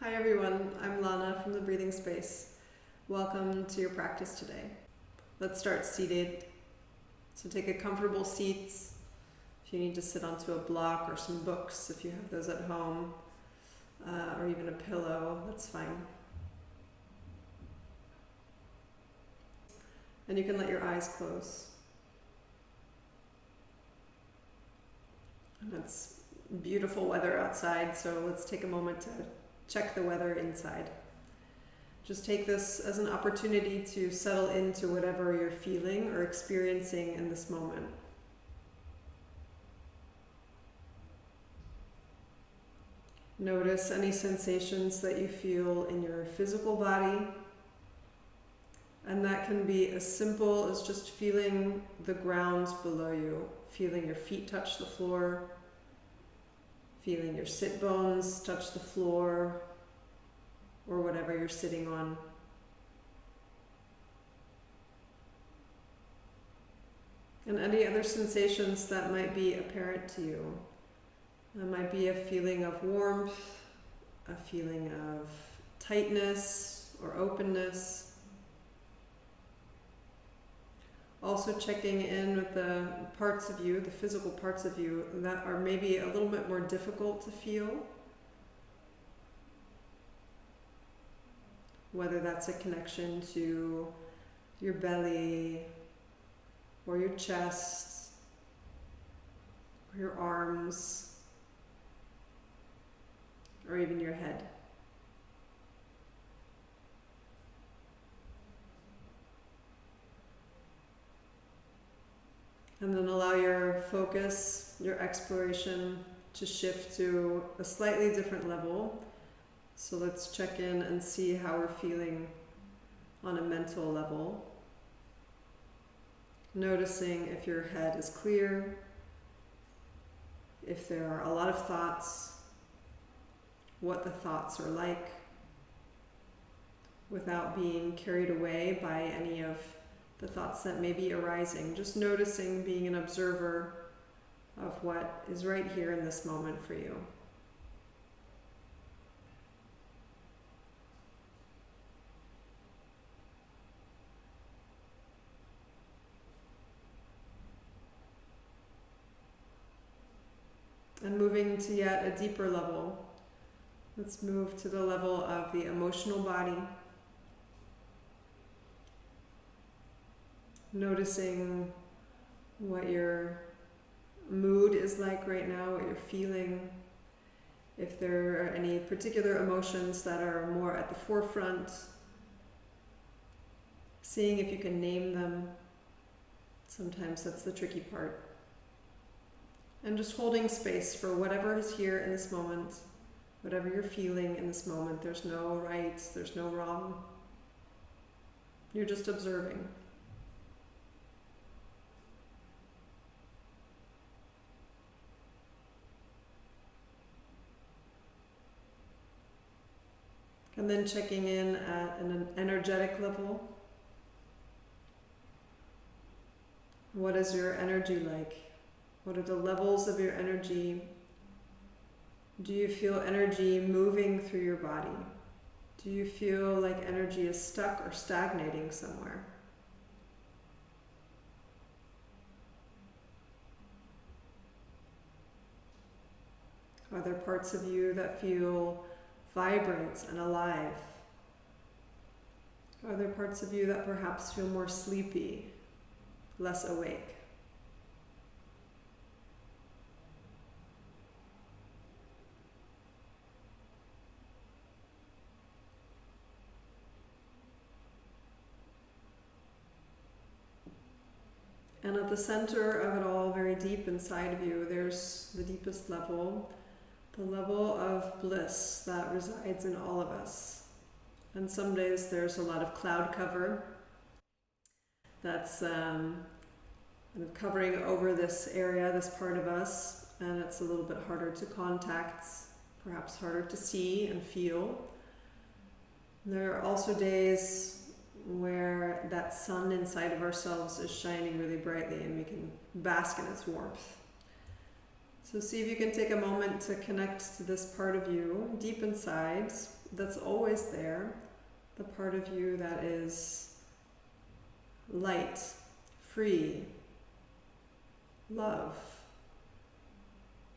Hi everyone, I'm Lana from the Breathing Space. Welcome to your practice today. Let's start seated. So take a comfortable seat. If you need to sit onto a block or some books, if you have those at home, or even a pillow, that's fine. And you can let your eyes close. And it's beautiful weather outside, so let's take a moment to check the weather inside. Just take this as an opportunity to settle into whatever you're feeling or experiencing in this moment. Notice any sensations that you feel in your physical body. And that can be as simple as just feeling the ground below you, feeling your feet touch the floor, feeling your sit bones touch the floor, or whatever you're sitting on. And any other sensations that might be apparent to you. It might be a feeling of warmth, a feeling of tightness or openness. Also checking in with the parts of you, the physical parts of you that are maybe a little bit more difficult to feel. Whether that's a connection to your belly or your chest or your arms or even your head. And then allow your focus, your exploration to shift to a slightly different level. So let's check in and see how we're feeling on a mental level. Noticing if your head is clear, if there are a lot of thoughts, what the thoughts are like, without being carried away by any of the thoughts that may be arising. Just noticing, being an observer of what is right here in this moment for you. And moving to yet a deeper level. Let's move to the level of the emotional body. Noticing what your mood is like right now, what you're feeling. If there are any particular emotions that are more at the forefront. Seeing if you can name them. Sometimes that's the tricky part. And just holding space for whatever is here in this moment, whatever you're feeling in this moment. There's no right, there's no wrong. You're just observing. And then checking in at an energetic level. What is your energy like? What are the levels of your energy? Do you feel energy moving through your body? Do you feel like energy is stuck or stagnating somewhere? Are there parts of you that feel vibrant and alive? Are there parts of you that perhaps feel more sleepy, less awake? And at the center of it all, very deep inside of you, there's the deepest level, the level of bliss that resides in all of us. And some days there's a lot of cloud cover that's kind of covering over this area, this part of us, and it's a little bit harder to contact, perhaps harder to see and feel. There are also days where that sun inside of ourselves is shining really brightly and we can bask in its warmth. So see if you can take a moment to connect to this part of you deep inside that's always there, the part of you that is light, free, love,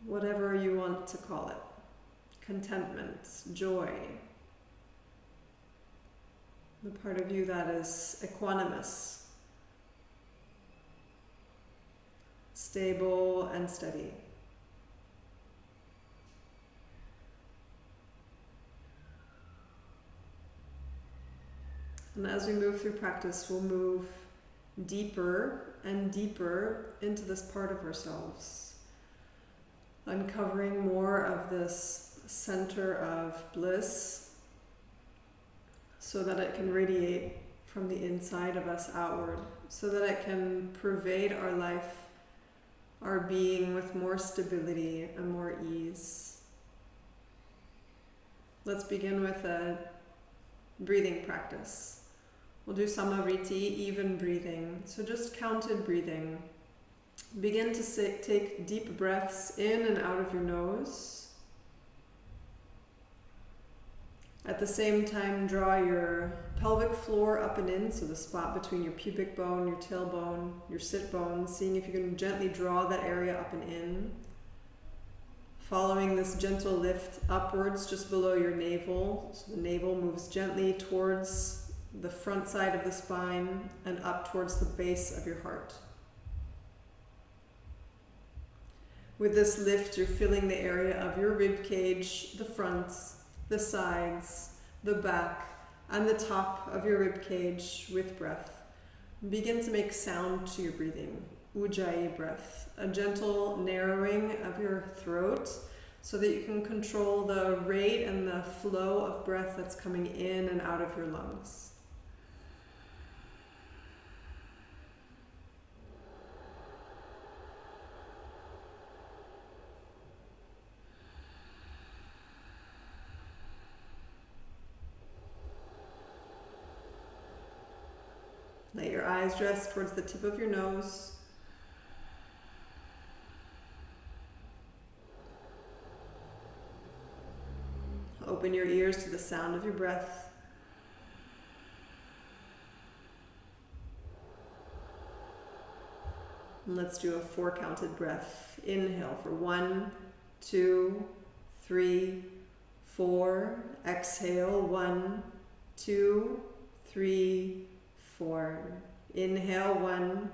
whatever you want to call it, contentment, joy, the part of you that is equanimous, stable and steady. And as we move through practice, we'll move deeper and deeper into this part of ourselves, uncovering more of this center of bliss so that it can radiate from the inside of us outward, so that it can pervade our life, our being, with more stability and more ease. Let's begin with a breathing practice. We'll do samavriti, even breathing. So just counted breathing. Begin to take deep breaths in and out of your nose. At the same time, draw your pelvic floor up and in, so the spot between your pubic bone, your tailbone, your sit bone, seeing if you can gently draw that area up and in. Following this gentle lift upwards just below your navel, so the navel moves gently towards the front side of the spine and up towards the base of your heart. With this lift, you're filling the area of your rib cage, the front, the sides, the back, and the top of your rib cage with breath. Begin to make sound to your breathing. Ujjayi breath, a gentle narrowing of your throat so that you can control the rate and the flow of breath that's coming in and out of your lungs. Let your eyes rest towards the tip of your nose. Open your ears to the sound of your breath. And let's do a 4 counted breath. Inhale for 1, 2, 3, 4. Exhale, 1, 2, 3, 4. Inhale, 1,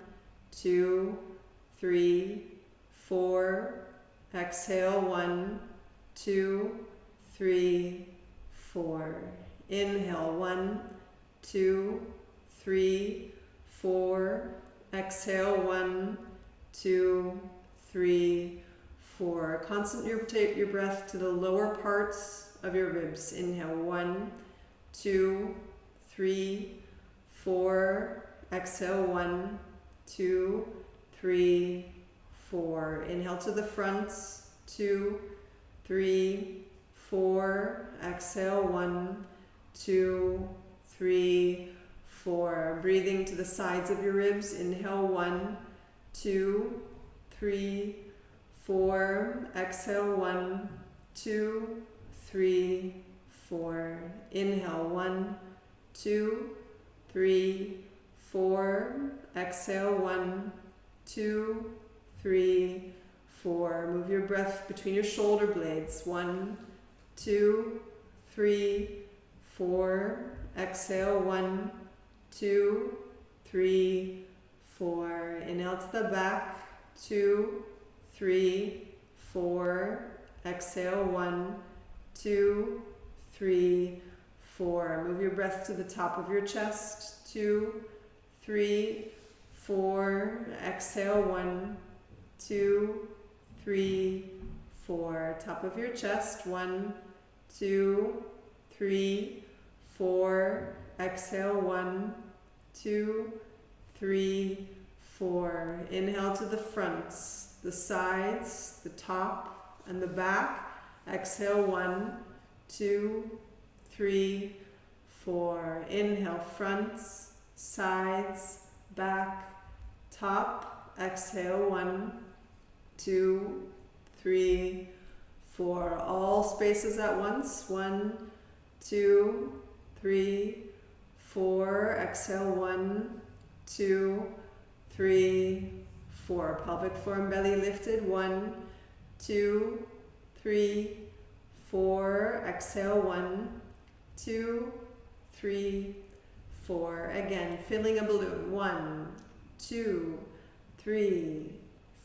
2, 3, 4. Exhale, 1, 2, 3, 4. Inhale, 1, 2, 3, 4. Exhale, 1, 2, 3, 4. Concentrate your breath to the lower parts of your ribs. Inhale, 1, 2, 3, 4. Exhale, 1, 2, 3, 4. Inhale to the front, 2, 3, 4. Exhale, 1, 2, 3, 4. Breathing to the sides of your ribs. Inhale, 1, 2, 3, 4. Exhale, 1, 2, 3, 4. Inhale, 1, 2, 3, 4. Exhale, 1, 2, 3, 4. Move your breath between your shoulder blades. 1, 2, 3, 4. Exhale, 1, 2, 3, 4. Inhale to the back. 2, 3, 4. Exhale, 1, 2, 3, 4. Move your breath to the top of your chest. 2, 3, 4. Exhale, 1, 2, 3, 4. Top of your chest. 1, 2, 3, 4. Exhale, 1, 2, 3, 4. Inhale to the front, the sides, the top, and the back. Exhale, 1, 2, 3, 4. Inhale, fronts, sides, back, top. Exhale, 1, 2, 3, 4. All spaces at once. 1, 2, 3, 4. Exhale, 1, 2, 3, 4. Pelvic floor and belly lifted. 1, 2, 3, 4. Exhale, 1, 2, 3, 4. Again, filling a balloon. 1, 2, 3,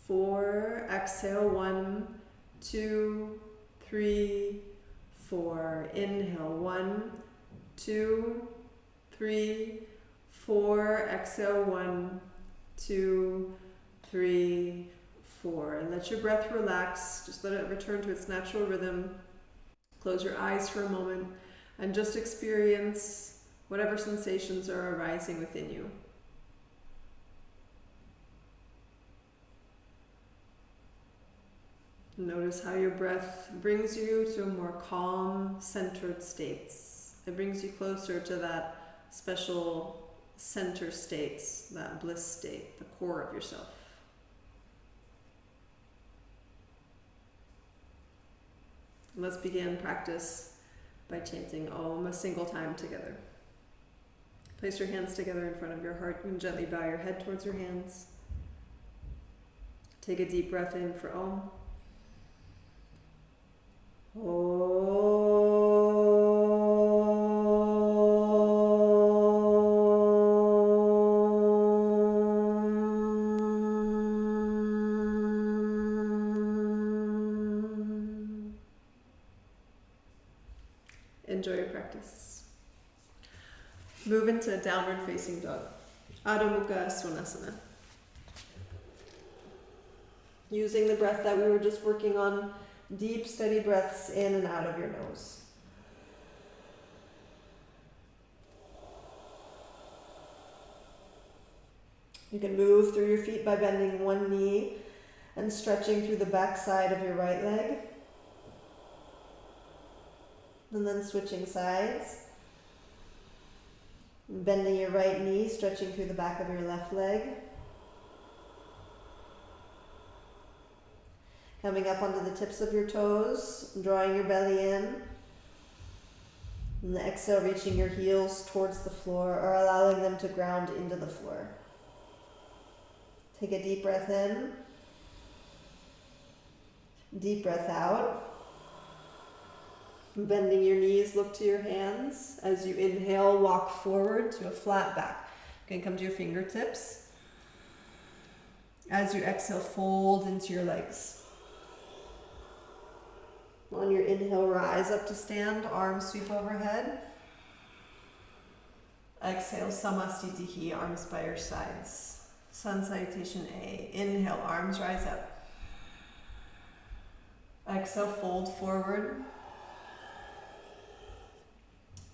4. Exhale, 1, 2, 3, 4. Inhale, 1, 2, 3, 4. Exhale, 1, 2, 3, 4. And let your breath relax. Just let it return to its natural rhythm. Close your eyes for a moment and just experience whatever sensations are arising within you. Notice how your breath brings you to a more calm, centered state. It brings you closer to that special center state, that bliss state, the core of yourself. Let's begin practice by chanting Om a single time together. Place your hands together in front of your heart and gently bow your head towards your hands. Take a deep breath in for Om. Enjoy your practice. Move into downward facing dog. Adho Mukha Svanasana. Using the breath that we were just working on, deep, steady breaths in and out of your nose. You can move through your feet by bending one knee and stretching through the back side of your right leg. And then switching sides. Bending your right knee, stretching through the back of your left leg. Coming up onto the tips of your toes, drawing your belly in. And the exhale, reaching your heels towards the floor or allowing them to ground into the floor. Take a deep breath in. Deep breath out. Bending your knees, look to your hands. As you inhale, walk forward to a flat back. You can come to your fingertips. As you exhale, fold into your legs. On your inhale, rise up to stand, arms sweep overhead. Exhale, Samastitihi, arms by your sides. Sun Salutation A. Inhale, arms rise up. Exhale, fold forward.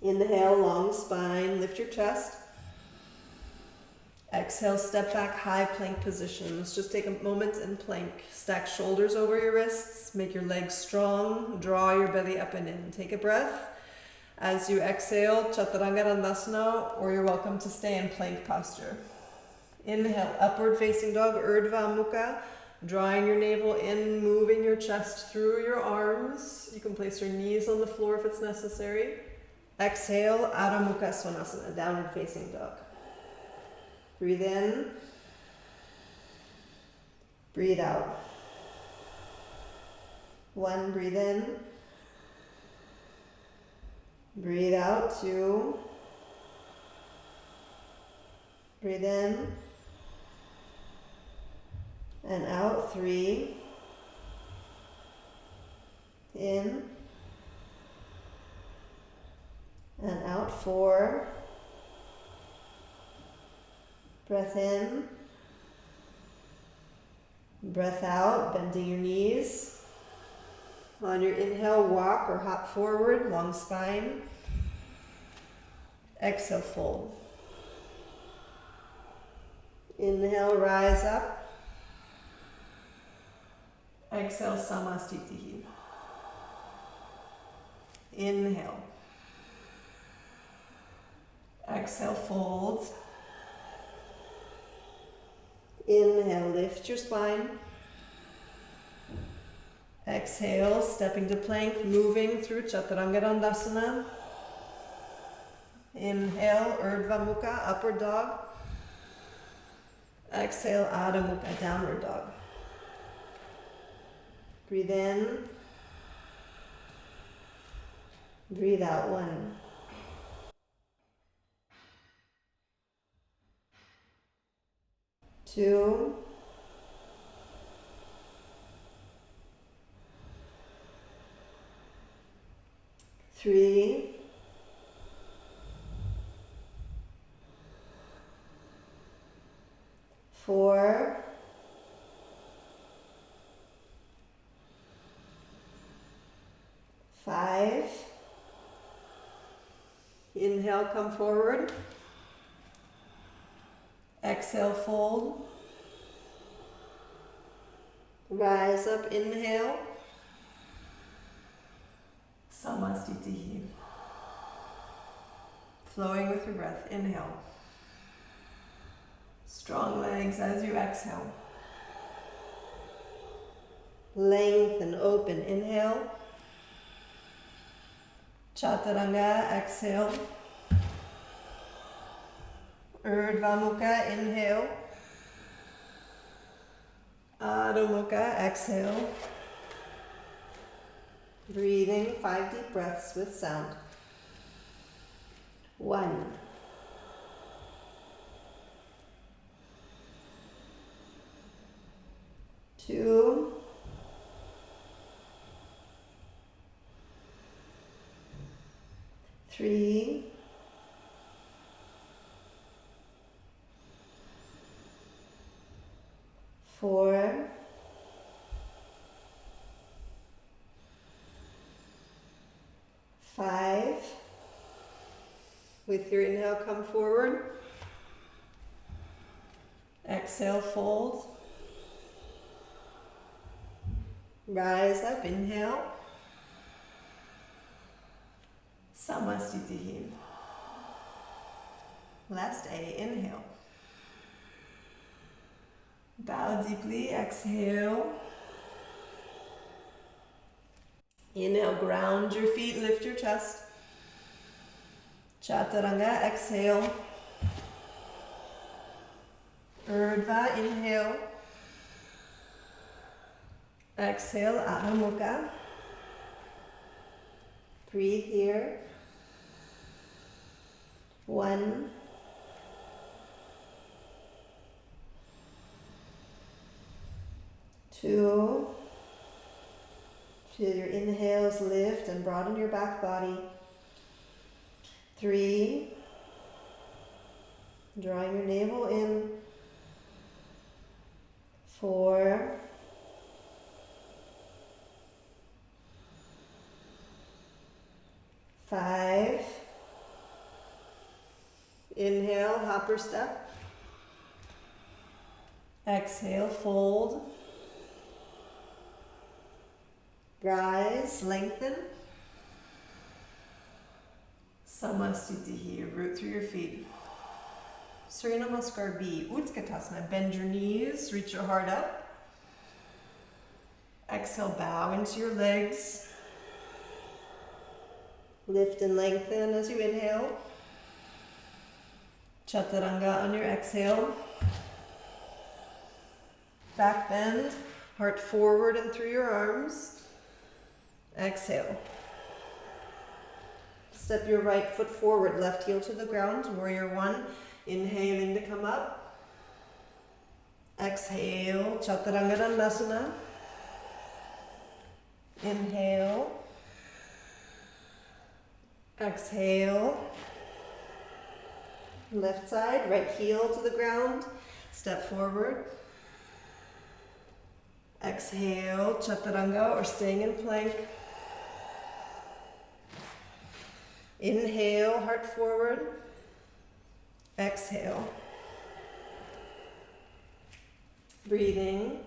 Inhale, long spine, lift your chest. Exhale, step back, high plank position. Let's just take a moment and plank. Stack shoulders over your wrists, make your legs strong, draw your belly up and in. Take a breath. As you exhale, Chaturanga Dandasana, or you're welcome to stay in plank posture. Inhale, upward facing dog, Urdhva Mukha, drawing your navel in, moving your chest through your arms. You can place your knees on the floor if it's necessary. Exhale, Adho Mukha Svanasana, downward facing dog. Breathe in. Breathe out. 1, breathe in. Breathe out. 2. Breathe in. And out. 3. In. And out. 4. Breath in. Breath out, bending your knees. On your inhale, walk or hop forward, long spine. Exhale, fold. Inhale, rise up. Exhale, Samastitihi. Inhale. Exhale, fold. Inhale, lift your spine. Exhale, stepping to plank, moving through Chaturanga Dandasana. Inhale, Urdhva Mukha, upward dog. Exhale, Adho Mukha, downward dog. Breathe in. Breathe out, 1. 2. 3. 4. 5. Inhale, come forward. Exhale, fold. Rise up, inhale. Samastitihi. Flowing with your breath, inhale. Strong legs as you exhale. Lengthen, open, inhale. Chaturanga, exhale. Urdhva Mukha, inhale. Adho Mukha, exhale. Breathing 5 deep breaths with sound. 1. 2. 3. 4. 5. With your inhale, come forward. Exhale, fold. Rise up, inhale. Samastitihi. Last A, inhale. Bow deeply, exhale. Inhale, ground your feet, lift your chest. Chaturanga, exhale. Urdhva, inhale. Exhale, Adho Mukha. Breathe here. 1. 2. Feel your inhales lift and broaden your back body. 3. Drawing your navel in. 4. 5. Inhale, hopper step. Exhale, fold. Rise, lengthen. Samastitihi, root through your feet. Surya Namaskar B, Utkatasana. Bend your knees, reach your heart up. Exhale, bow into your legs. Lift and lengthen as you inhale. Chaturanga on your exhale. Back bend, heart forward and through your arms. Exhale. Step your right foot forward, left heel to the ground, warrior 1. Inhaling to come up. Exhale, Chaturanga Dandasana. Inhale. Exhale. Left side, right heel to the ground. Step forward. Exhale, Chaturanga or staying in plank. Inhale, heart forward. Exhale. Breathing.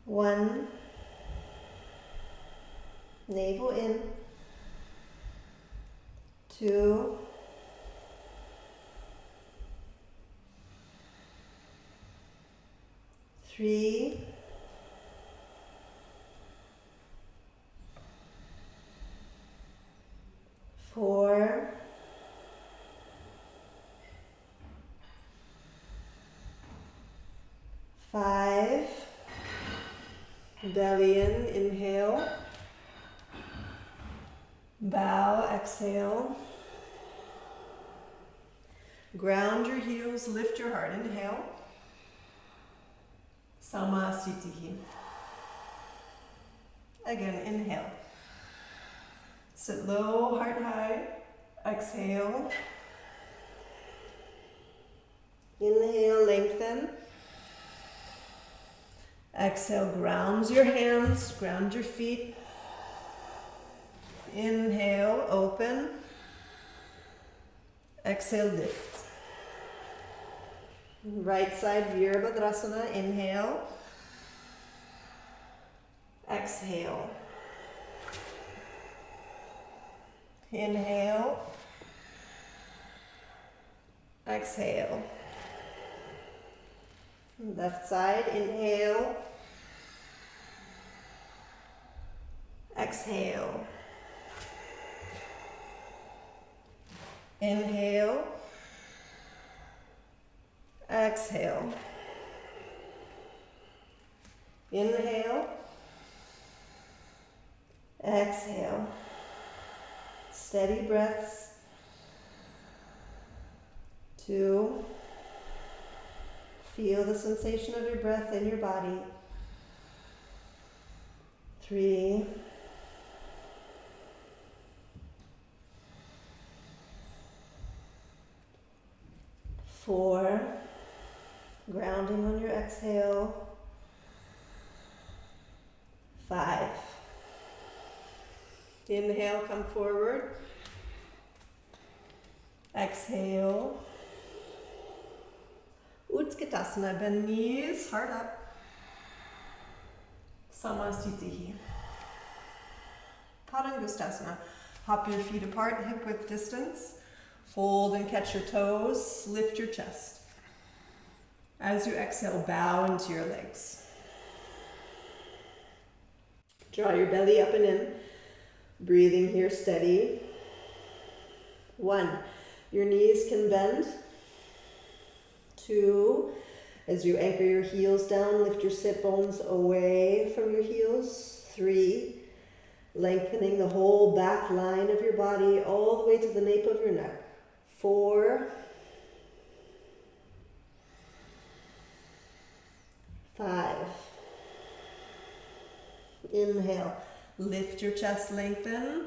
1. Navel in. 2. 3. 4. 5. Belly in, inhale. Bow, exhale. Ground your heels, lift your heart, inhale. Samasthiti. Again, inhale. Sit low, heart high. Exhale. Inhale, lengthen. Exhale, ground your hands, ground your feet. Inhale, open. Exhale, lift. Right side, Virabhadrasana, inhale. Exhale. Inhale. Exhale. Left side, inhale. Exhale. Inhale. Exhale. Inhale. Exhale. Steady breaths. 2. Feel the sensation of your breath in your body. 3. 4. Grounding on your exhale. 5. Inhale, come forward. Exhale. Utkatasana, bend knees, heart up. Samasthiti. Padangustasana. Hop your feet apart, hip width distance. Fold and catch your toes, lift your chest. As you exhale, bow into your legs. Draw your belly up and in. Breathing here steady. 1. Your knees can bend. 2. As you anchor your heels down, lift your sit bones away from your heels. 3. Lengthening the whole back line of your body all the way to the nape of your neck. 4. 5. Inhale. Lift your chest, lengthen.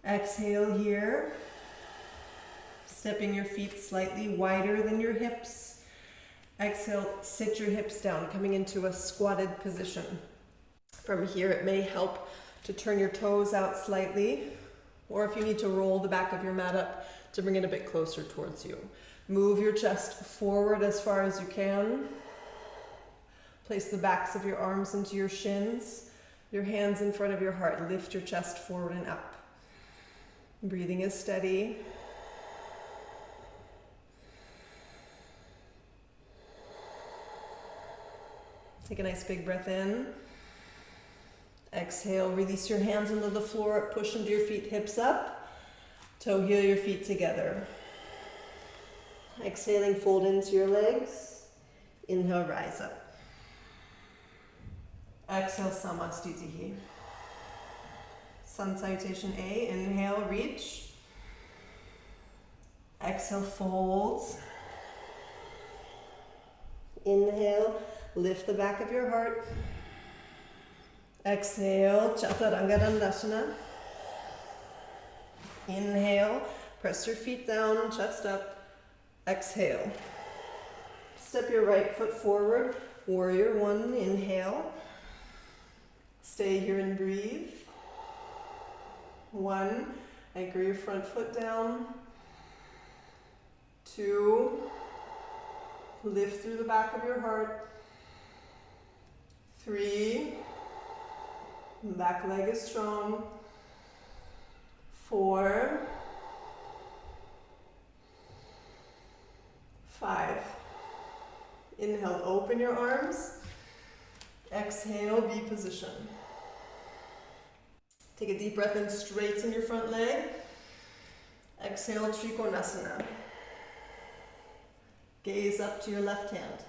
Exhale here. Stepping your feet slightly wider than your hips. Exhale, sit your hips down, coming into a squatted position. From here, it may help to turn your toes out slightly, or if you need to roll the back of your mat up to bring it a bit closer towards you. Move your chest forward as far as you can. Place the backs of your arms into your shins, your hands in front of your heart. Lift your chest forward and up. Breathing is steady. Take a nice big breath in. Exhale, release your hands into the floor, push into your feet, hips up. Toe heel your feet together. Exhaling, fold into your legs. Inhale, rise up. Exhale, Samasthiti. Sun Salutation A. Inhale, reach. Exhale, fold. Inhale, lift the back of your heart. Exhale, Chaturanga Dandasana. Inhale, press your feet down, chest up. Exhale. Step your right foot forward. Warrior 1, inhale. Stay here and breathe. 1, anchor your front foot down. 2, lift through the back of your heart. 3, back leg is strong. 4, 5. Inhale, open your arms. Exhale, be position. Take a deep breath in, straighten your front leg. Exhale, Trikonasana. Gaze up to your left hand.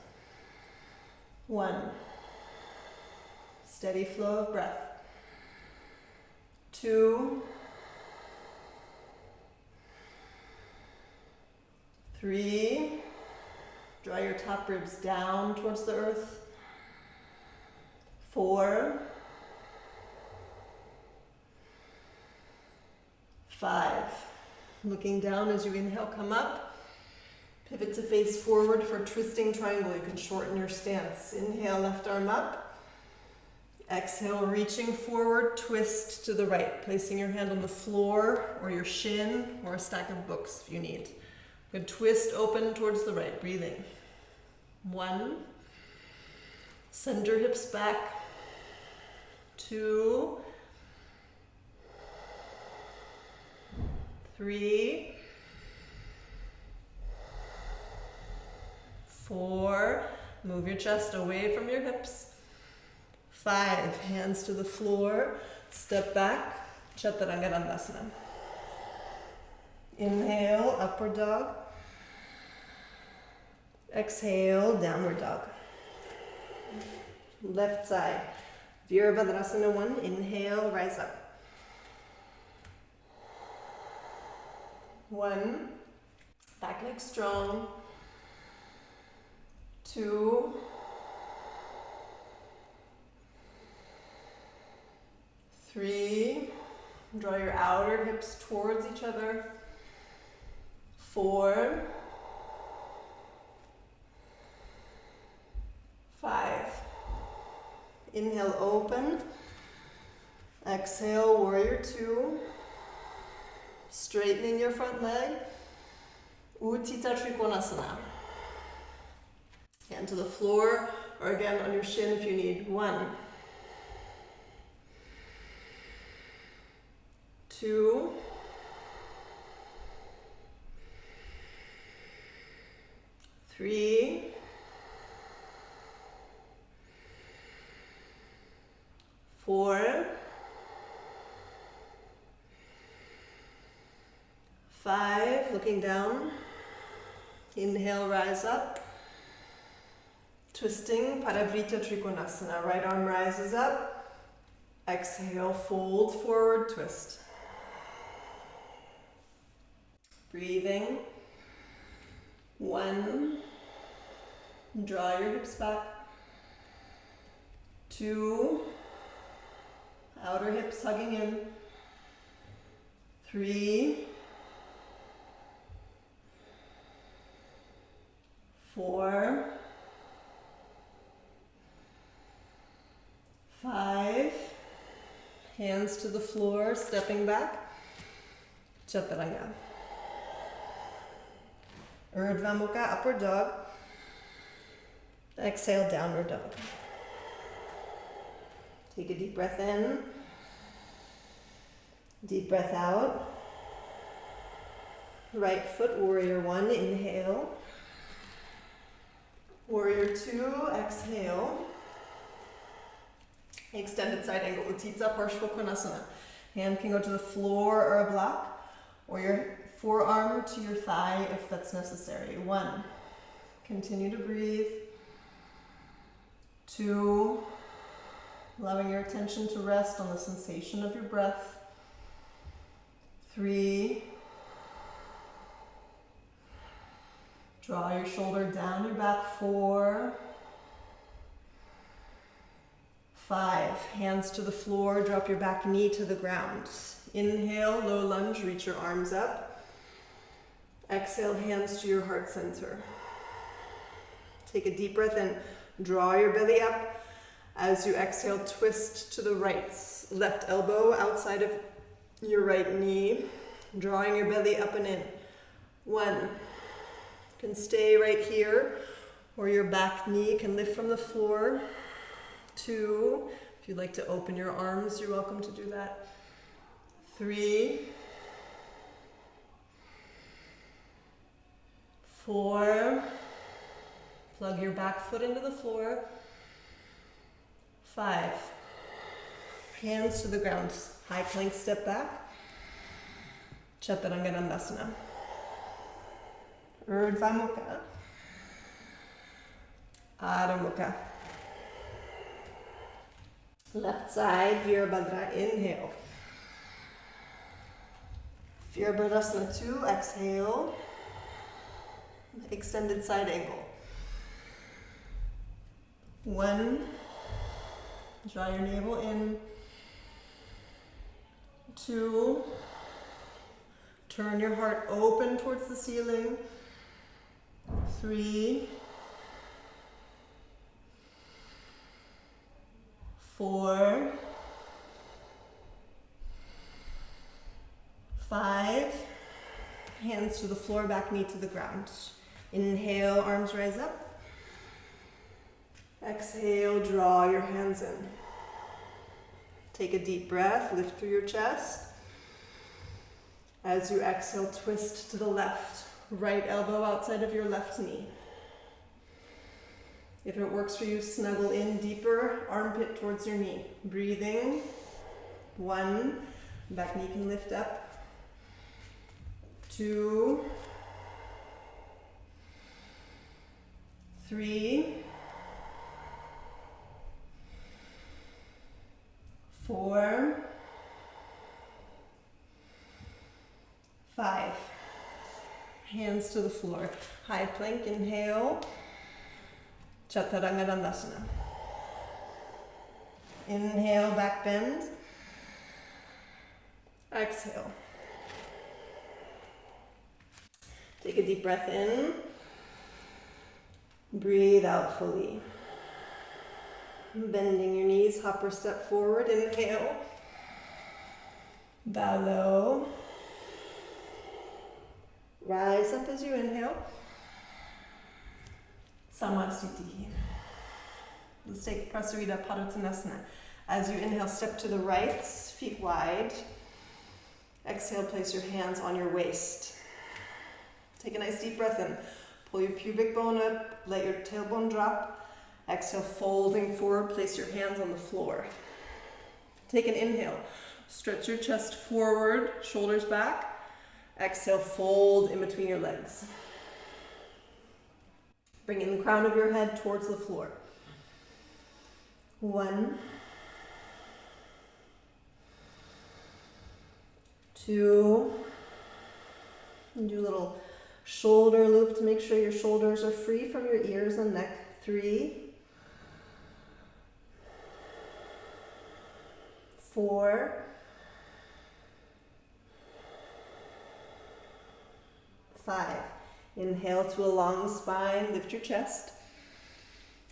1. Steady flow of breath. 2. 3. Draw your top ribs down towards the earth. 4. 5. Looking down as you inhale, come up. Pivot to face forward for twisting triangle. You can shorten your stance. Inhale, left arm up. Exhale, reaching forward, twist to the right, placing your hand on the floor or your shin or a stack of books if you need. Good, twist open towards the right, breathing. 1. Center hips back. 2. 3. 4. Move your chest away from your hips. 5. Hands to the floor. Step back. Chaturanga Dandasana. Inhale, upward dog. Exhale, downward dog. Left side. Virabhadrasana 1. Inhale, rise up. 1. Back leg strong. 2. 3. Draw your outer hips towards each other. 4. 5. Inhale, open. Exhale, warrior 2. Straightening your front leg. Uttita Trikonasana. Hand to the floor, or again on your shin if you need. 1. 2. 3. 4. 5. Looking down. Inhale, rise up. Twisting, Parivrtta Trikonasana. Right arm rises up. Exhale, fold forward, twist. Breathing. 1. Draw your hips back. 2. Outer hips hugging in. 3. 4. 5. Hands to the floor, stepping back. Chaturanga. Urdhva Mukha, upward dog. Exhale, downward dog. Take a deep breath in. Deep breath out. Right foot, warrior 1, inhale. Warrior 2, exhale. Extended side angle, Uttita Parshva Konasana. Hand can go to the floor or a block, or your forearm to your thigh if that's necessary. 1. Continue to breathe. 2. Allowing your attention to rest on the sensation of your breath. 3. Draw your shoulder down your back. 4. 5. Hands to the floor, drop your back knee to the ground. Inhale, low lunge, reach your arms up. Exhale, hands to your heart center. Take a deep breath in, draw your belly up. As you exhale, twist to the right. Left elbow outside of your right knee, drawing your belly up and in. 1. You can stay right here, or your back knee can lift from the floor. 2. If you'd like to open your arms, you're welcome to do that. 3. 4. Plug your back foot into the floor. 5. Hands to the ground. High plank, step back. Chaturanga Dandasana. Urdhva Mukha. Adho Mukha. Left side, Virabhadra, inhale. Virabhadrasana 2, exhale. Extended side angle. 1, draw your navel in. 2, turn your heart open towards the ceiling. 3, 4, 5, hands to the floor, back knee to the ground. Inhale, arms rise up. Exhale, draw your hands in. Take a deep breath, lift through your chest. As you exhale, twist to the left, right elbow outside of your left knee. If it works for you, snuggle in deeper, armpit towards your knee. Breathing. 1, back knee can lift up. 2, 3, 4, 5. Hands to the floor. High plank, inhale. Chaturanga Dandasana. Inhale, back bend. Exhale. Take a deep breath in. Breathe out fully. Bending your knees, hop or step forward. Inhale. Bow low. Rise up as you inhale. Samasthiti. Let's take Prasarita Padottanasana. As you inhale, step to the right, feet wide. Exhale, place your hands on your waist. Take a nice deep breath in. Pull your pubic bone up, let your tailbone drop. Exhale, folding forward, place your hands on the floor. Take an inhale. Stretch your chest forward, shoulders back. Exhale, fold in between your legs. Bringing the crown of your head towards the floor. 1, 2, and do a little shoulder loop to make sure your shoulders are free from your ears and neck. 3, 4, 5. Inhale to a long spine, lift your chest.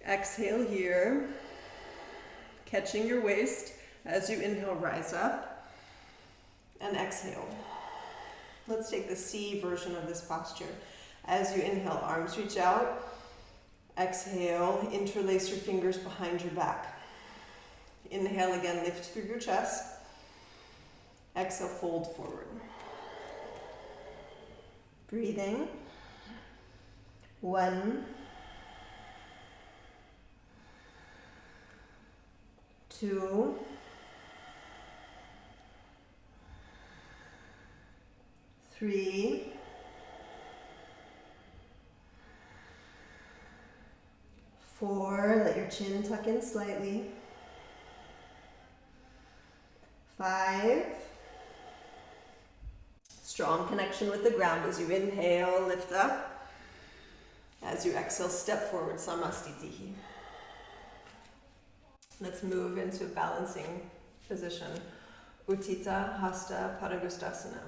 Exhale here, catching your waist. As you inhale, rise up and exhale. Let's take the C version of this posture. As you inhale, arms reach out. Exhale, interlace your fingers behind your back. Inhale again, lift through your chest. Exhale, fold forward. Breathing. 1, 2, 3, 4, let your chin tuck in slightly. 5, strong connection with the ground as you inhale, lift up. As you exhale, step forward, Samasthiti. Let's move into balancing position. Uttita Hasta Padangustasana.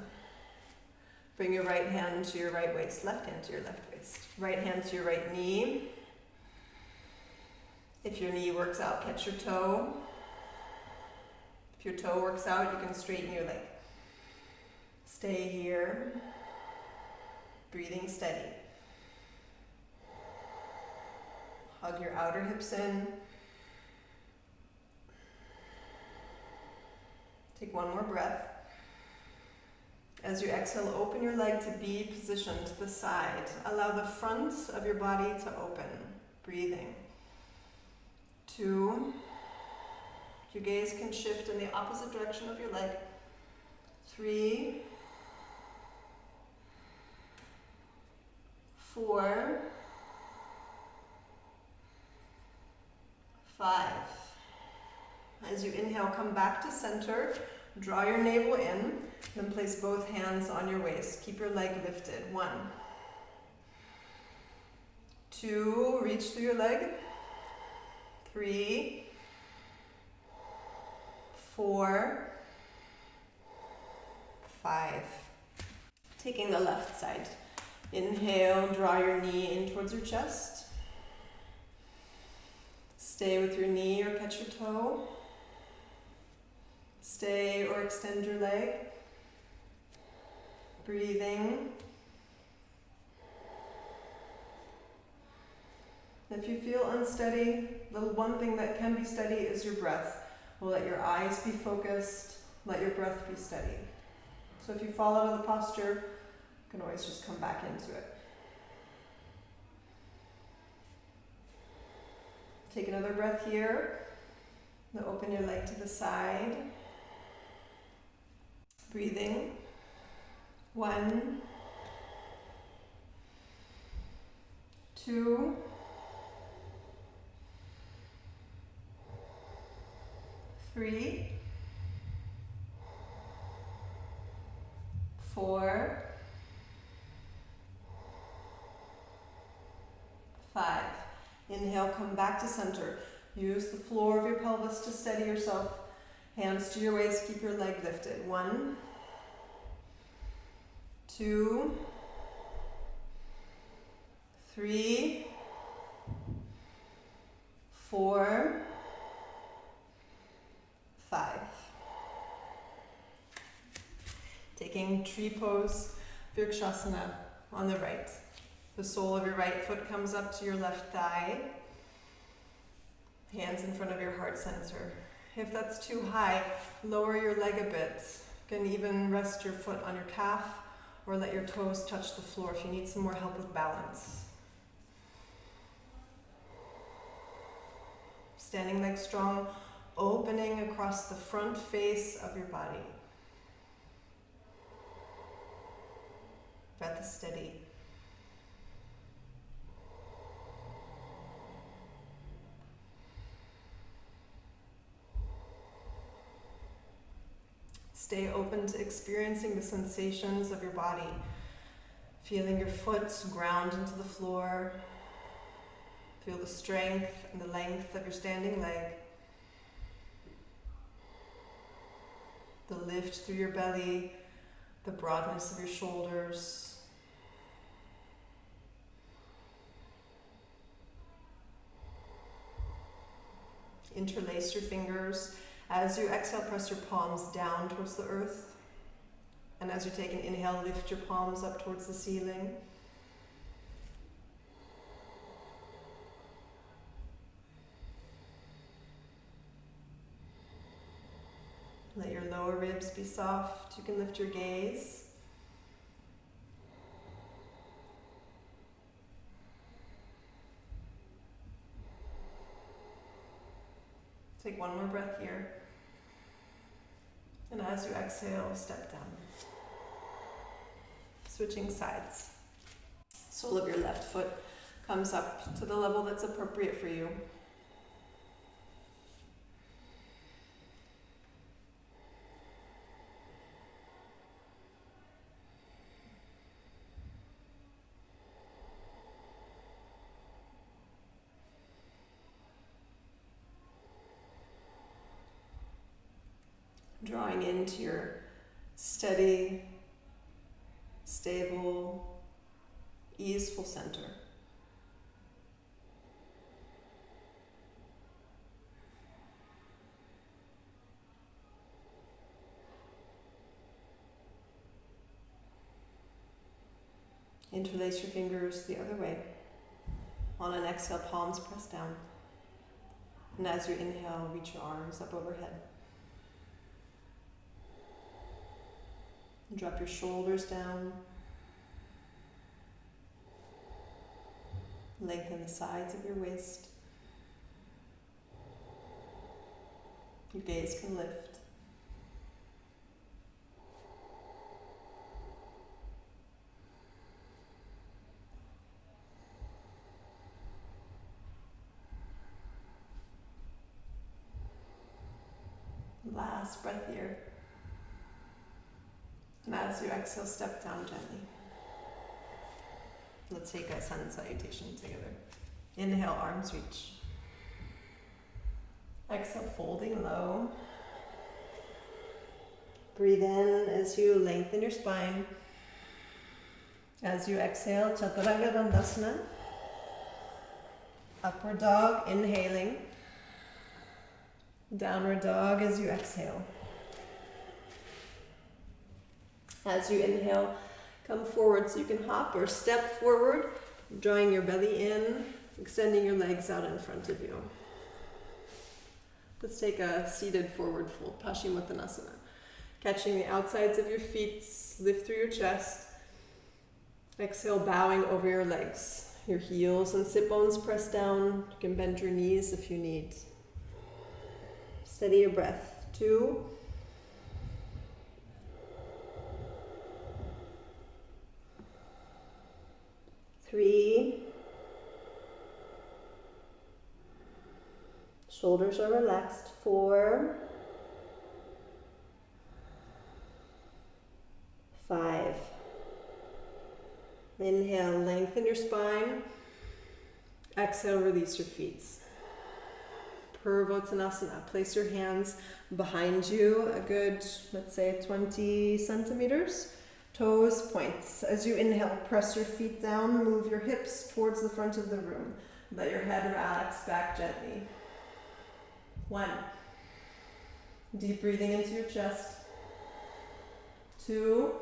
Bring your right hand to your right waist, left hand to your left waist. Right hand to your right knee. If your knee works out, catch your toe. If your toe works out, you can straighten your leg. Stay here. Breathing steady. Hug your outer hips in. Take one more breath. As you exhale, open your leg to be positioned to the side. Allow the front of your body to open. Breathing. 2. Your gaze can shift in the opposite direction of your leg. 3, 4, 5. As you inhale, come back to center, draw your navel in, then place both hands on your waist. Keep your leg lifted. 1, 2, reach through your leg. 3, 4, 5. Taking the left side. Inhale, draw your knee in towards your chest. Stay with your knee or catch your toe. Stay or extend your leg. Breathing. If you feel unsteady, the one thing that can be steady is your breath. We'll let your eyes be focused, let your breath be steady. So if you fall out of the posture, you can always just come back into it. Take another breath here. Now open your leg to the side. Breathing. 1, 2, 3, 4, 5. Inhale, come back to center. Use the floor of your pelvis to steady yourself. Hands to your waist, keep your leg lifted. 1, 2, 3, 4, 5. Taking tree pose, Vrikshasana on the right. The sole of your right foot comes up to your left thigh. Hands in front of your heart center. If that's too high, lower your leg a bit. You can even rest your foot on your calf or let your toes touch the floor if you need some more help with balance. Standing leg strong, opening across the front face of your body. Breath is steady. Stay open to experiencing the sensations of your body. Feeling your foot ground into the floor. Feel the strength and the length of your standing leg. The lift through your belly, the broadness of your shoulders. Interlace your fingers. As you exhale, press your palms down towards the earth. And as you take an inhale, lift your palms up towards the ceiling. Let your lower ribs be soft. You can lift your gaze. Take one more breath here. And as you exhale, step down. Switching sides. Sole of your left foot comes up to the level that's appropriate for you. Drawing into your steady, stable, easeful center. Interlace your fingers the other way. On an exhale, palms press down. And as you inhale, reach your arms up overhead. Drop your shoulders down. Lengthen the sides of your waist. Your gaze can lift. Last breath here. And as you exhale, step down gently. Let's take a sun salutation together. Inhale, arms reach. Exhale, folding low. Breathe in as you lengthen your spine. As you exhale, Chaturanga Dandasana. Upward dog, inhaling. Downward dog as you exhale. As you inhale, come forward so you can hop or step forward, drawing your belly in, extending your legs out in front of you. Let's take a seated forward fold, Paschimottanasana. Catching the outsides of your feet, lift through your chest. Exhale, bowing over your legs. Your heels and sit bones press down. You can bend your knees if you need. Steady your breath. 2. 3. Shoulders are relaxed. 4. 5. Inhale, lengthen your spine. Exhale, release your feet. Purvottanasana. Place your hands behind you, a good, let's say, 20 centimeters. Toes points. As you inhale, press your feet down, move your hips towards the front of the room. Let your head relax back gently. 1. Deep breathing into your chest. 2.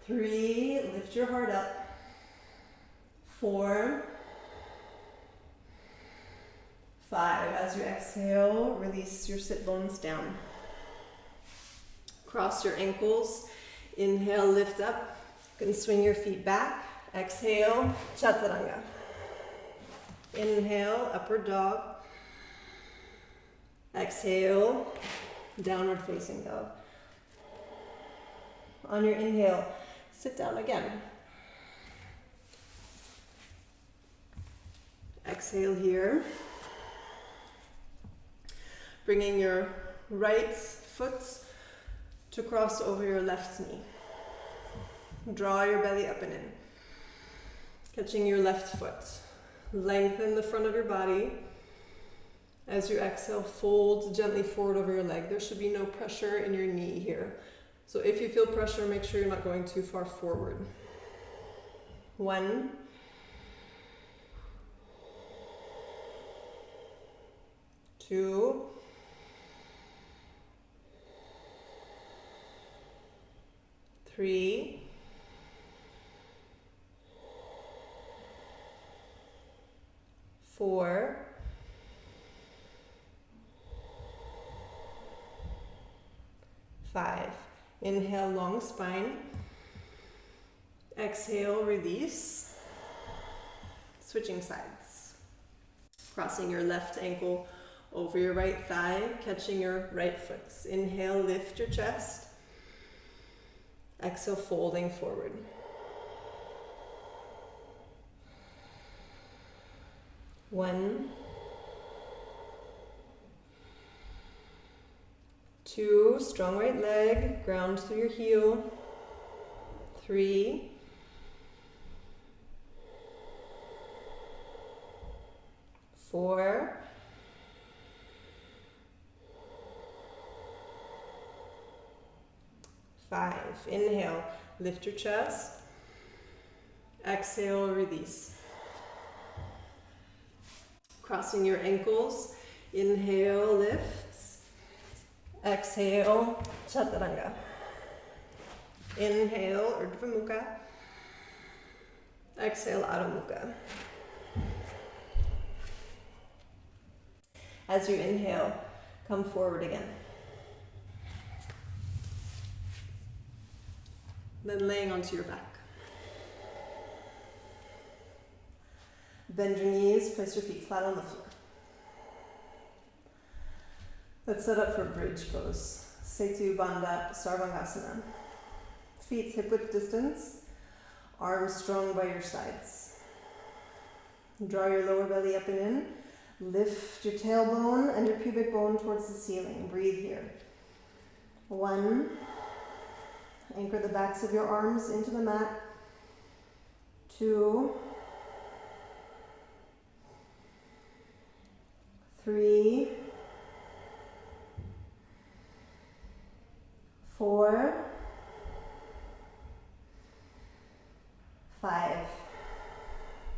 3. Lift your heart up. 4. 5. As you exhale, release your sit bones down. Cross your ankles. Inhale, lift up. You can swing your feet back. Exhale, Chaturanga. Inhale, upward dog. Exhale, downward facing dog. On your inhale, sit down again. Exhale here. Bringing your right foot to cross over your left knee. Draw your belly up and in. Catching your left foot. Lengthen the front of your body. As you exhale, fold gently forward over your leg. There should be no pressure in your knee here. So if you feel pressure, make sure you're not going too far forward. 1. 2. 3. 4. 5. Inhale, long spine. Exhale, release. Switching sides. Crossing your left ankle over your right thigh, catching your right foot. Inhale, lift your chest. Exhale, folding forward. 1. 2, strong right leg, ground through your heel. 3. 4. 5. Inhale, lift your chest. Exhale, release. Crossing your ankles. Inhale, lift. Exhale, Chaturanga. Inhale, Urdhva Mukha. Exhale, Adho Mukha. As you inhale, come forward again. Then laying onto your back. Bend your knees, place your feet flat on the floor. Let's set up for bridge pose. Setu Bandha Sarvangasana. Feet hip width distance, arms strong by your sides. Draw your lower belly up and in. Lift your tailbone and your pubic bone towards the ceiling. Breathe here. 1. Anchor the backs of your arms into the mat. 2. 3. 4. 5.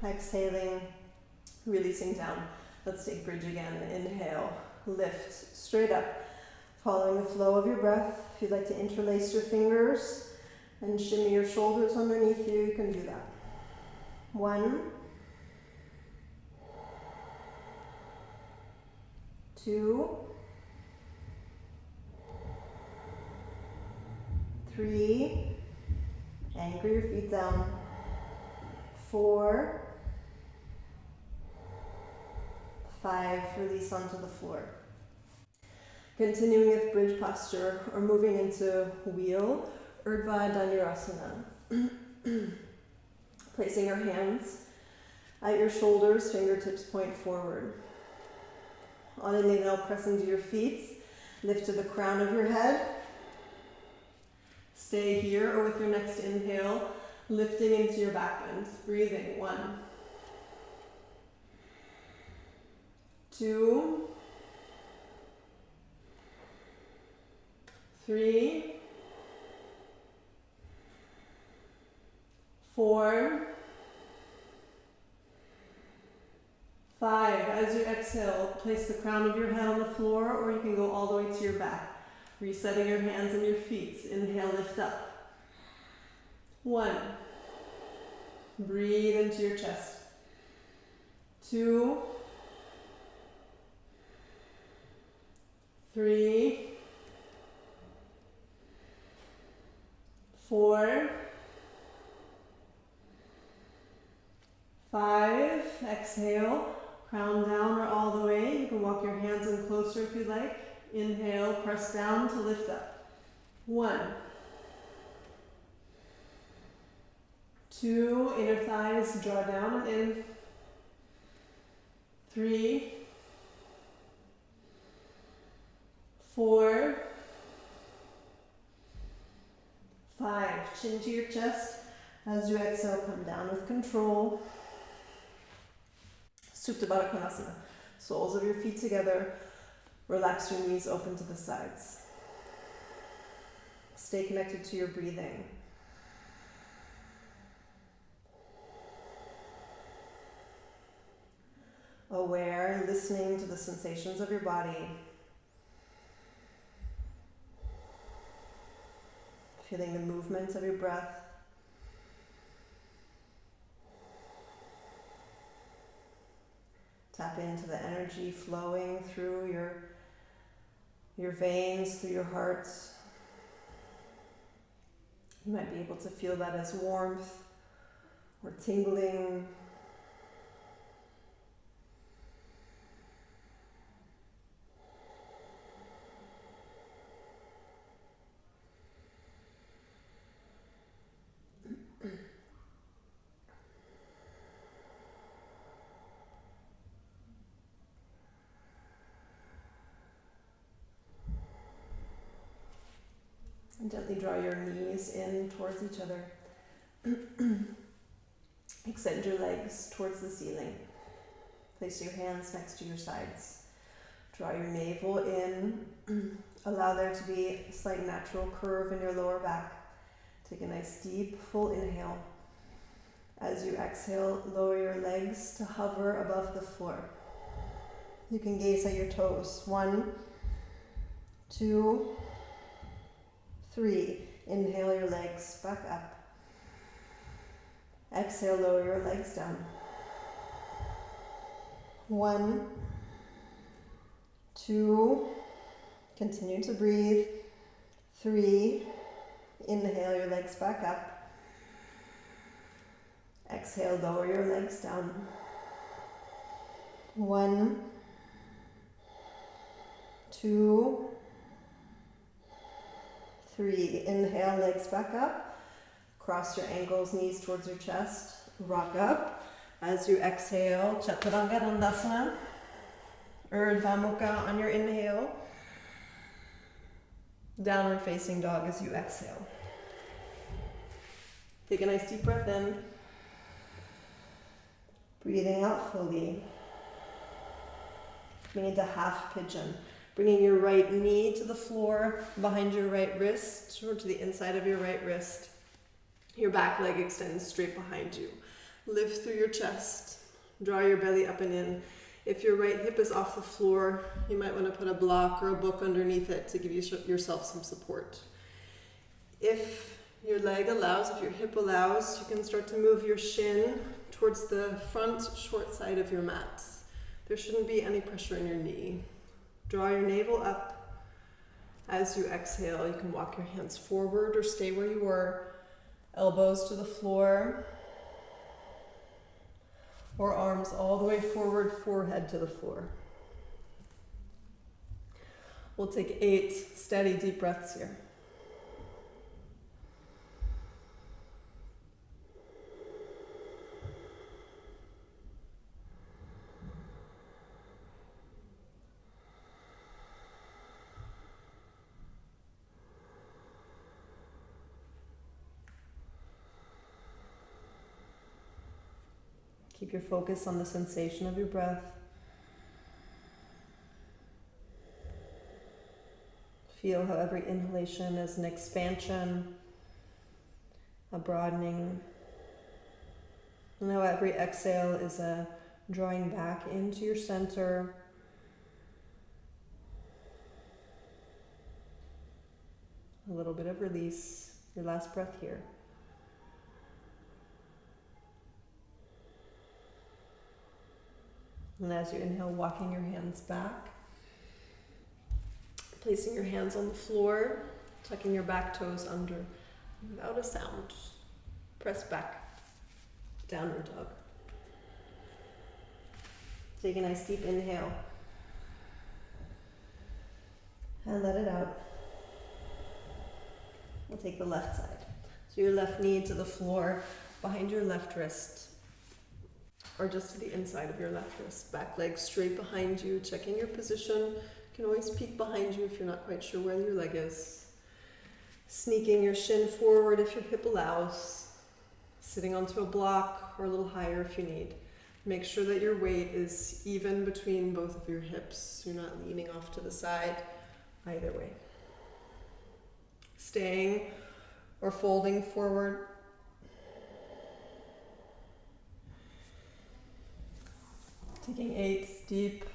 Exhaling, releasing down. Let's take bridge again. Inhale, lift straight up, following the flow of your breath. If you'd like to interlace your fingers and shimmy your shoulders underneath you, you can do that. 1, 2, 3, anchor your feet down. 4, 5, release onto the floor. Continuing with bridge posture or moving into wheel, Urdhva Dhanurasana. Placing your hands at your shoulders, fingertips point forward. On an inhale, press into your feet, lift to the crown of your head. Stay here, or with your next inhale, lifting into your back bend. Breathing. 1, 2, 3, 4, 5. As you exhale, place the crown of your head on the floor, or you can go all the way to your back. Resetting your hands and your feet. Inhale, lift up. 1. Breathe into your chest. 2, 3, 4, 5. Exhale, crown down or all the way. You can walk your hands in closer if you like. Inhale, press down to lift up. 1, 2, inner thighs draw down and in. 3, 4, 5. Chin to your chest. As you exhale, come down with control. Supta Baddha Konasana. Soles of your feet together. Relax your knees open to the sides. Stay connected to your breathing. Aware, listening to the sensations of your body. Feeling the movement of your breath. Tap into the energy flowing through your veins, through your heart. You might be able to feel that as warmth or tingling. And gently draw your knees in towards each other. Extend your legs towards the ceiling. Place your hands next to your sides. Draw your navel in. Allow there to be a slight natural curve in your lower back. Take a nice deep, full inhale. As you exhale, lower your legs to hover above the floor. You can gaze at your toes. 1, 2, 3. Inhale your legs back up. Exhale, lower your legs down. 1, 2. Continue to breathe. 3. Inhale your legs back up. Exhale, lower your legs down. 1, 2, 3. Inhale, legs back up. Cross your ankles, knees towards your chest. Rock up. As you exhale, Chaturanga Dandasana. Urdhva Mukha on your inhale. Downward facing dog as you exhale. Take a nice deep breath in. Breathing out fully. Coming into half pigeon. Bringing your right knee to the floor, behind your right wrist, or to the inside of your right wrist. Your back leg extends straight behind you. Lift through your chest. Draw your belly up and in. If your right hip is off the floor, you might want to put a block or a book underneath it to give yourself some support. If your leg allows, if your hip allows, you can start to move your shin towards the front short side of your mat. There shouldn't be any pressure in your knee. Draw your navel up. As you exhale, you can walk your hands forward or stay where you were. Elbows to the floor. Or arms all the way forward, forehead to the floor. We'll take 8 steady deep breaths here. Keep your focus on the sensation of your breath. Feel how every inhalation is an expansion, a broadening, and how every exhale is a drawing back into your center. A little bit of release. Your last breath here. And as you inhale, walking your hands back, placing your hands on the floor, tucking your back toes under without a sound. Press back, downward dog. Take a nice deep inhale and let it out. We'll take the left side. So your left knee to the floor, behind your left wrist. Or just to the inside of your left wrist. Back leg straight behind you, checking your position. You can always peek behind you if you're not quite sure where your leg is. Sneaking your shin forward if your hip allows. Sitting onto a block or a little higher if you need. Make sure that your weight is even between both of your hips. You're not leaning off to the side either way. Staying or folding forward. Taking 8 deep,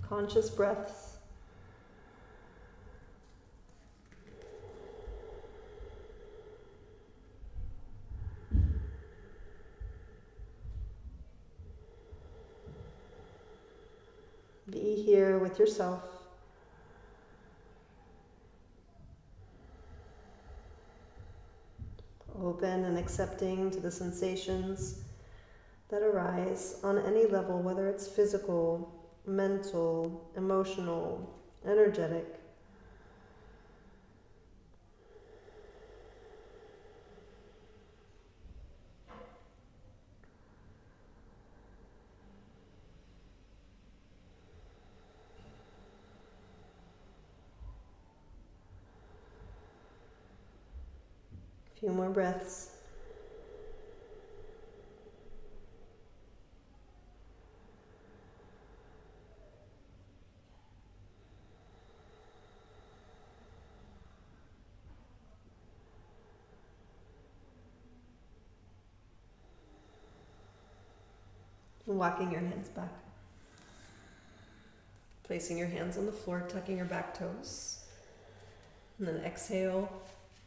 conscious breaths. Be here with yourself. Open and accepting to the sensations that arise on any level, whether it's physical, mental, emotional, energetic. A few more breaths. Walking your hands back. Placing your hands on the floor, tucking your back toes. And then exhale,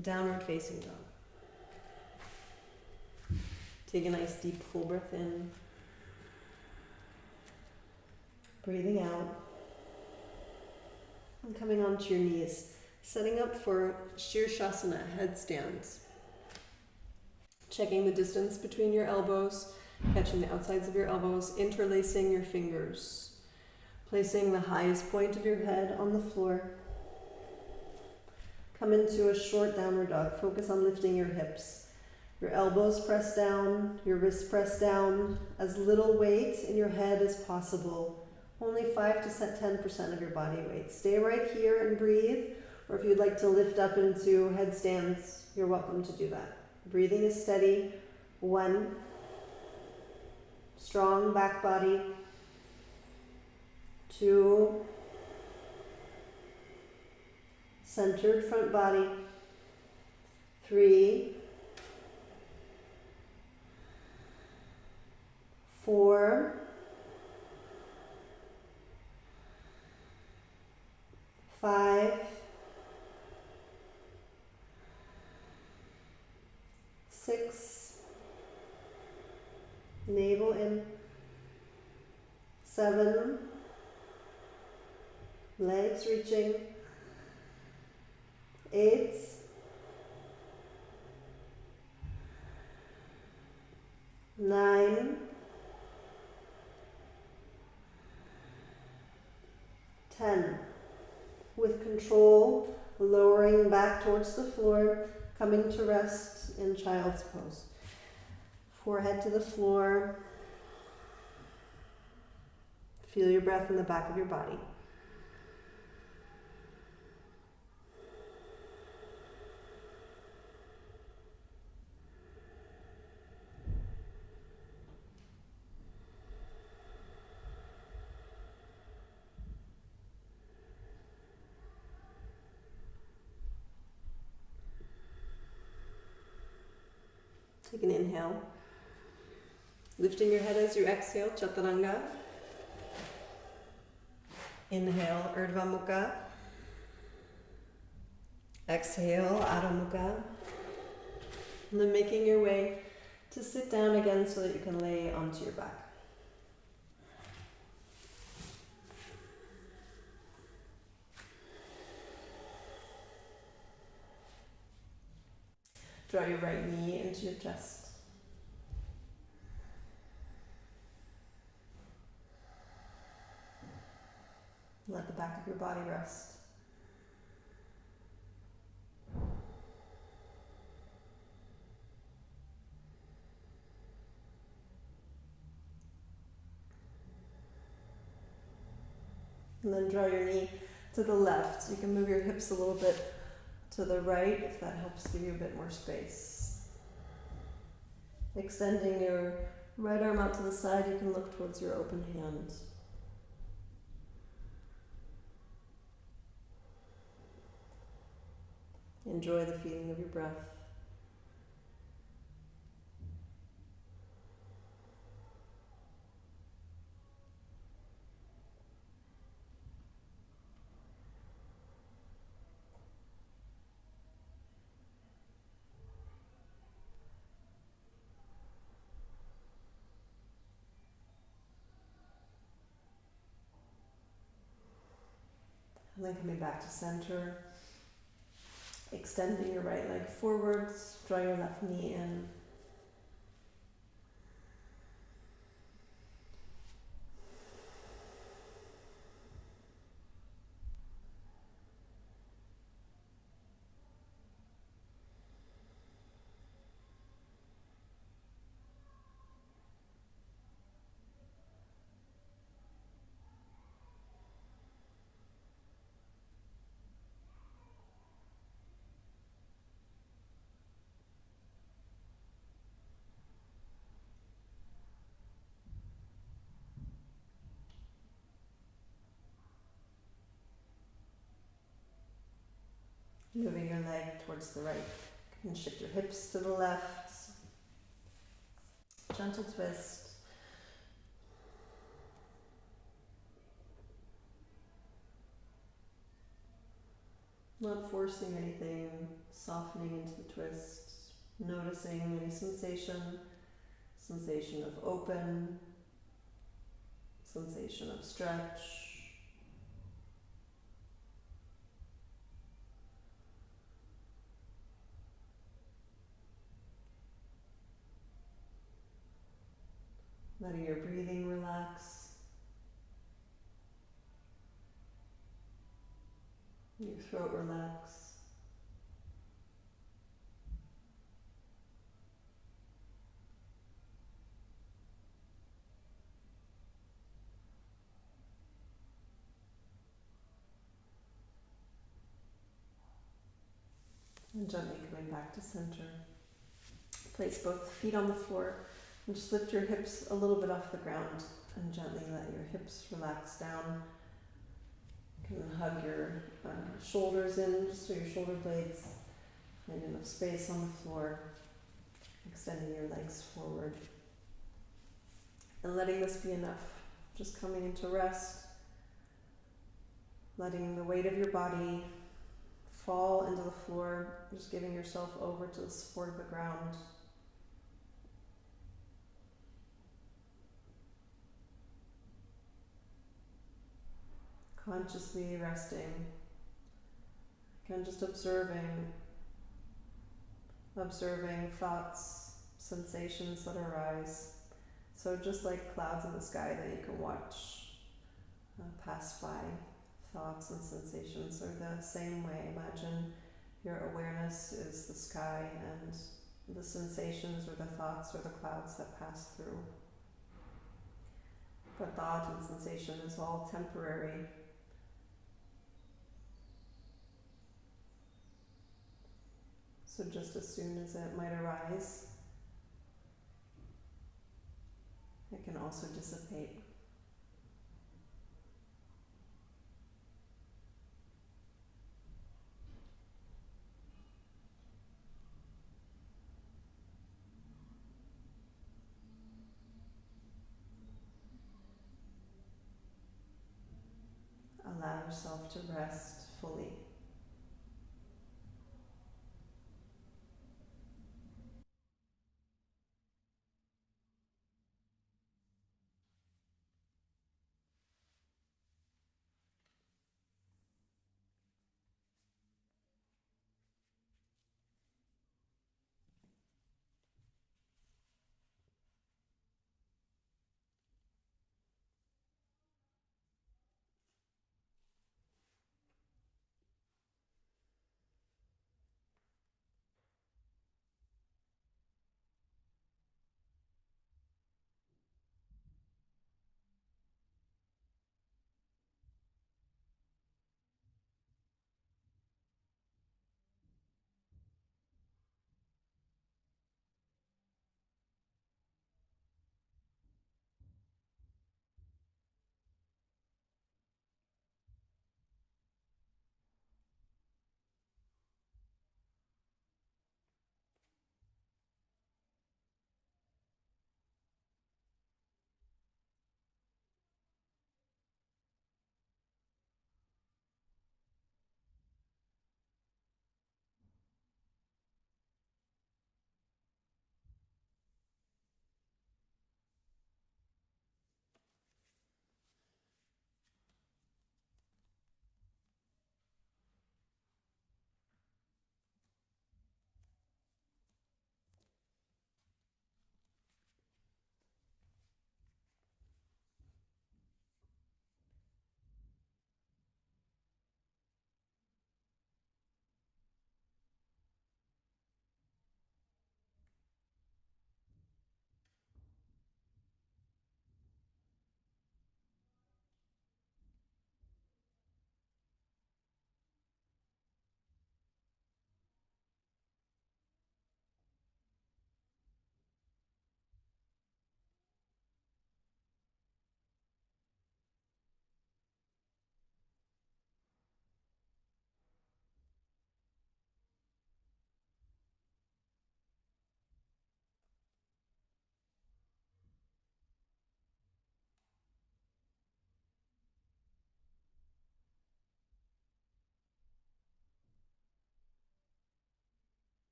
downward facing dog. Take a nice deep full breath in. Breathing out. And coming onto your knees. Setting up for Shirshasana, headstands. Checking the distance between your elbows. Catching the outsides of your elbows, interlacing your fingers. Placing the highest point of your head on the floor. Come into a short downward dog. Focus on lifting your hips. Your elbows press down, your wrists press down. As little weight in your head as possible. Only 5 to 10% of your body weight. Stay right here and breathe, or if you'd like to lift up into headstands, you're welcome to do that. Breathing is steady. 1, strong back body. 2, centered front body. 3, 4, 5, 6, navel in. 7, legs reaching. 8, 9, 10. With control, lowering back towards the floor, coming to rest in child's pose. Forehead to the floor. Feel your breath in the back of your body. Take an inhale. Lifting your head as you exhale, Chaturanga. Inhale, Urdhva Mukha. Exhale, Adho Mukha. And then making your way to sit down again so that you can lay onto your back. Draw your right knee into your chest. Let the back of your body rest. And then draw your knee to the left. You can move your hips a little bit to the right if that helps give you a bit more space. Extending your right arm out to the side, you can look towards your open hand. Enjoy the feeling of your breath. And then coming back to center, extending your right leg forwards, draw your left knee in. Moving your leg towards the right. You can shift your hips to the left. Gentle twist. Not forcing anything, softening into the twist. Noticing any sensation of open, sensation of stretch. Letting your breathing relax. Your throat relax. And gently coming back to center. Place both feet on the floor and just lift your hips a little bit off the ground and gently let your hips relax down. You can hug your shoulders in just so your shoulder blades find enough space on the floor. Extending your legs forward. And letting this be enough. Just coming into rest. Letting the weight of your body fall into the floor. Just giving yourself over to the support of the ground. Consciously resting. Again, just observing thoughts, sensations that arise. So just like clouds in the sky that you can watch pass by, thoughts and sensations are the same way. Imagine your awareness is the sky and the sensations or the thoughts or the clouds that pass through. But thought and sensation is all temporary. So just as soon as it might arise, it can also dissipate. Allow yourself to rest fully.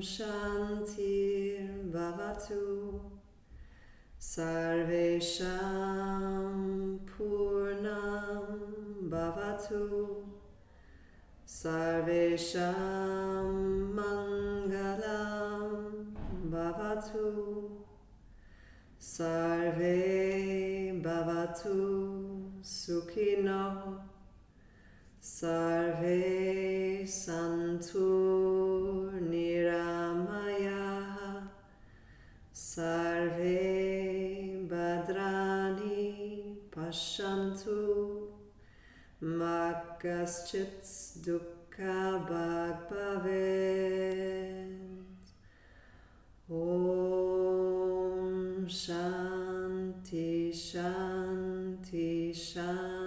Shantir Bhavatu Sarvesham Purnam Bhavatu Sarvesham Mangalam Bhavatu Sarve Bhavatu Sukhino Sarve Santu Niramaya Sarve Badrani Pashantu Makaschit Dukkha Bhagavavet. Om Shanti Shanti Shanti.